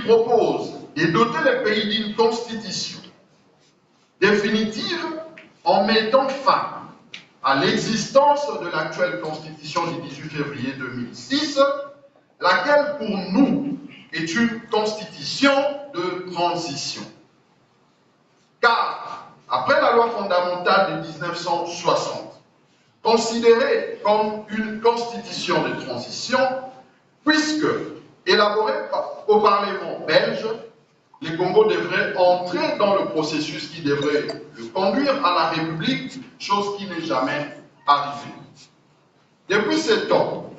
propose de doter le pays d'une constitution définitive en mettant fin à l'existence de l'actuelle constitution du 18 février 2006, laquelle pour nous est une constitution de transition. Car, après la loi fondamentale de 1960, considérée comme une constitution de transition, puisque élaborée au Parlement belge, le Congo devrait entrer dans le processus qui devrait le conduire à la République, chose qui n'est jamais arrivée. Depuis ce temps,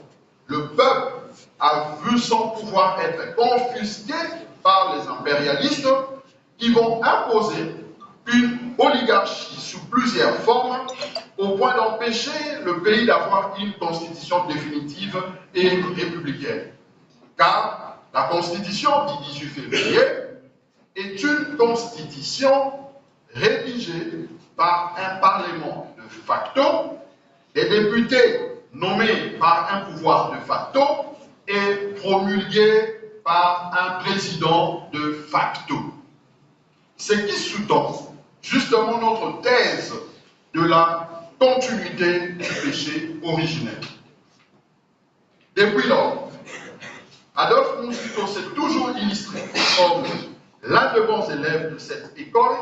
le peuple a vu son pouvoir être confisqué par les impérialistes qui vont imposer une oligarchie sous plusieurs formes au point d'empêcher le pays d'avoir une constitution définitive et républicaine. Car la constitution du 18 février est une constitution rédigée par un parlement de facto, des députés nommés par un pouvoir de facto et promulguée par un président de facto. Ce qui sous-tend justement notre thèse de la continuité du péché originel. Depuis lors, Adolphe Muzito s'est toujours illustré comme l'un des bons élèves de cette école,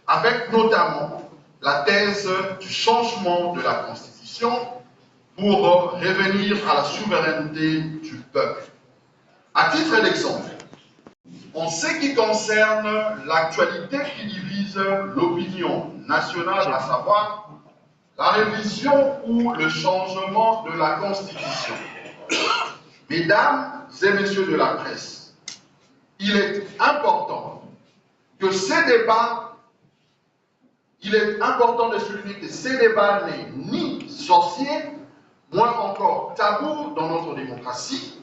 avec notamment la thèse du changement de la Constitution pour revenir à la souveraineté du peuple. À titre d'exemple, en ce qui concerne l'actualité qui divise l'opinion nationale, à savoir la révision ou le changement de la Constitution. Mesdames et messieurs de la presse, il est important que ces débats, il est important de souligner que ces débats n'est ni sorcier, moins encore tabou dans notre démocratie,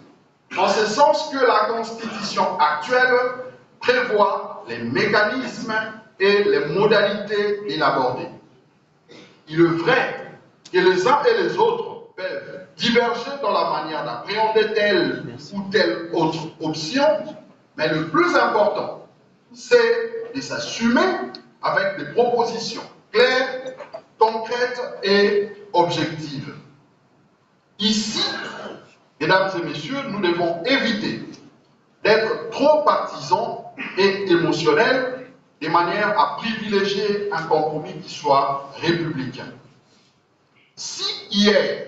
en ce sens que la Constitution actuelle prévoit les mécanismes et les modalités de l'aborder. Il est vrai que les uns et les autres peuvent diverger dans la manière d'appréhender telle ou telle autre option, mais le plus important, c'est de s'assumer avec des propositions claires, concrètes et objectives. Ici, mesdames et messieurs, nous devons éviter d'être trop partisans et émotionnels de manière à privilégier un compromis qui soit républicain. Si hier,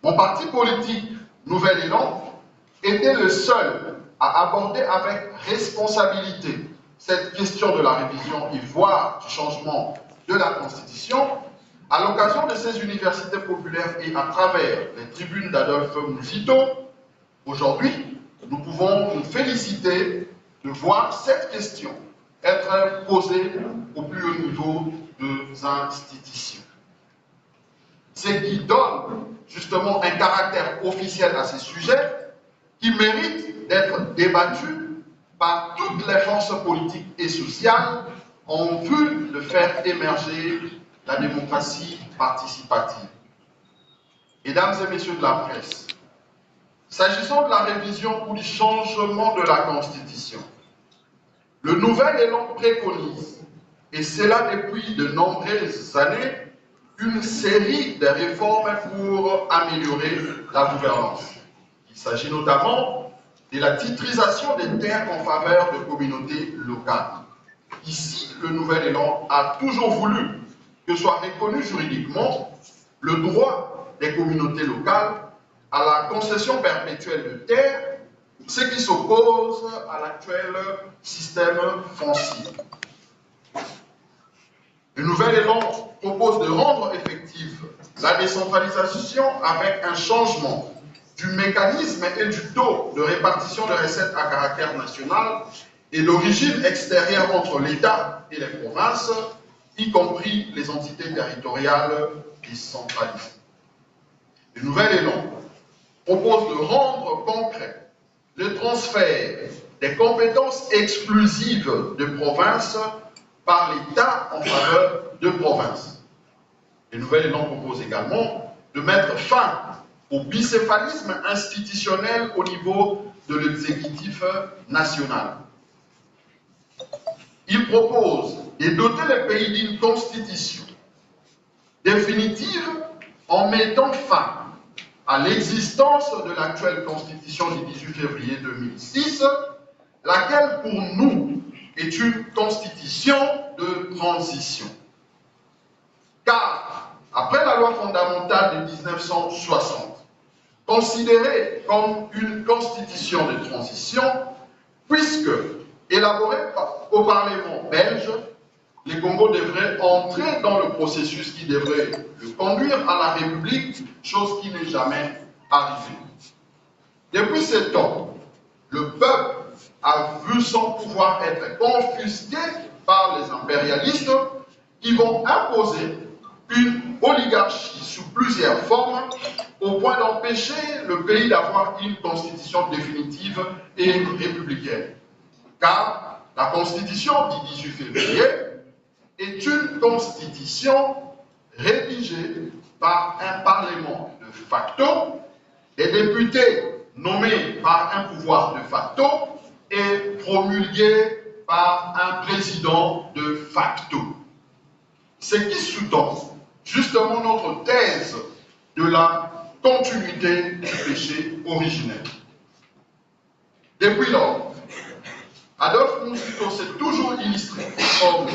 mon parti politique Nouvel Élan était le seul à aborder avec responsabilité cette question de la révision et voire du changement de la Constitution, à l'occasion de ces universités populaires et à travers les tribunes d'Adolphe Muzito, aujourd'hui, nous pouvons nous féliciter de voir cette question être posée au plus haut niveau des institutions. Ce qui donne justement un caractère officiel à ces sujets qui méritent d'être débattus par toutes les forces politiques et sociales en vue de faire émerger la démocratie participative. Mesdames et messieurs de la presse, s'agissant de la révision ou du changement de la Constitution, le Nouvel Élan préconise, et cela depuis de nombreuses années, une série de réformes pour améliorer la gouvernance. Il s'agit notamment de la titrisation des terres en faveur de communautés locales. Ici, le Nouvel Élan a toujours voulu que soit reconnu juridiquement le droit des communautés locales à la concession perpétuelle de terres, ce qui s'oppose à l'actuel système foncier. Le Nouvel Élan propose de rendre effective la décentralisation avec un changement du mécanisme et du taux de répartition de recettes à caractère national et d'origine extérieure entre l'État et les provinces, y compris les entités territoriales décentralisées. Le Nouvel Élan propose de rendre concret le transfert des compétences exclusives de provinces par l'État en faveur de provinces. Le Nouvel Élan propose également de mettre fin au bicéphalisme institutionnel au niveau de l'exécutif national. Il propose de doter le pays d'une constitution définitive en mettant fin à l'existence de l'actuelle constitution du 18 février 2006, laquelle pour nous est une constitution de transition. Car, après la loi fondamentale de 1960, considérée comme une constitution de transition, puisque élaborée au Parlement belge, le Congo devrait entrer dans le processus qui devrait le conduire à la République, chose qui n'est jamais arrivée. Depuis ce temps, le peuple a vu son pouvoir être confisqué par les impérialistes qui vont imposer une oligarchie sous plusieurs formes au point d'empêcher le pays d'avoir une constitution définitive et républicaine. Car la constitution du 18 février est une constitution rédigée par un parlement de facto, des députés nommés par un pouvoir de facto et promulguée par un président de facto. Ce qui sous-tend justement notre thèse de la continuité du péché originel. Depuis lors, Adolphe Muzito s'est toujours illustré comme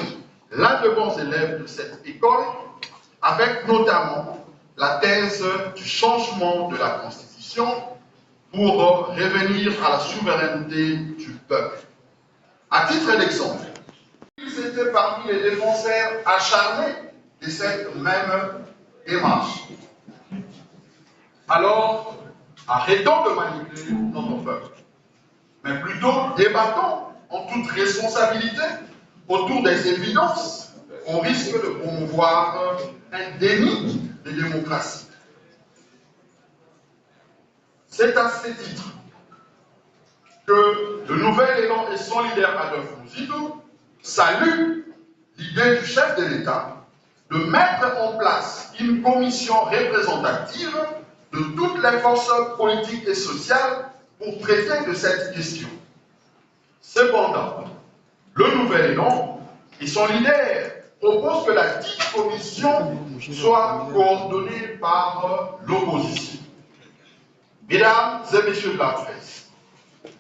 l'un des bons élèves de cette école, avec notamment la thèse du changement de la Constitution pour revenir à la souveraineté du peuple. À titre d'exemple, ils étaient parmi les défenseurs acharnés de cette même démarche. Alors, arrêtons de manipuler notre peuple, mais plutôt débattons en toute responsabilité autour des évidences, au risque de promouvoir un déni de démocratie. C'est à ce titre que le nouvel élan et son leader Adolphe Muzito salue l'idée du chef de l'État de mettre en place une commission représentative de toutes les forces politiques et sociales pour traiter de cette question. Cependant, le nouvel élan et son leader proposent que la dite commission soit coordonnée par l'opposition. Mesdames et messieurs de la presse,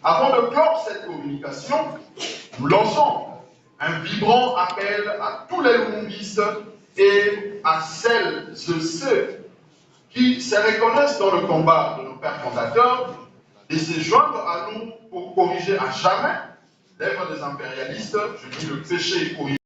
avant de clore cette communication, nous lançons un vibrant appel à tous les lumbistes et à celles et ceux qui se reconnaissent dans le combat de nos pères fondateurs de se joindre à nous pour corriger à jamais l'œuvre des impérialistes, je dis le péché originel.